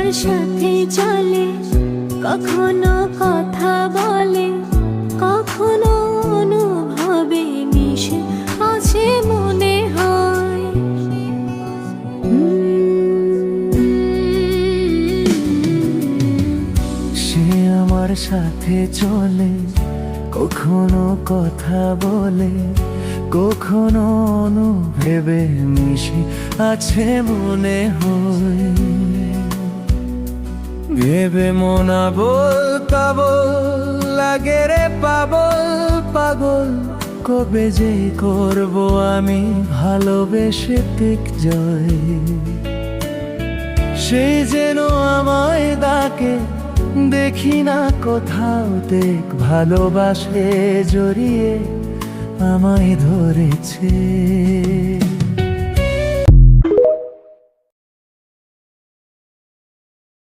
আমার সাথে চলে, কখনো কথা বলে, কখনো অনুভবে মিশে আছে মনে হয়। সে আমার সাথে চলে, কখনো কথা বলে, কখনো অনুভবে মিশে আছে মনে হয়। ভেবে মন আবোল তাবোল লাগে রে পাগল পাগল, কবে যে করব আমি ভালোবেসে ঠিক জয়। সে যেন আমায় ডাকে, দেখি না কোথাও, দেখ ভালোবাসে জড়িয়ে আমায় ধরেছে।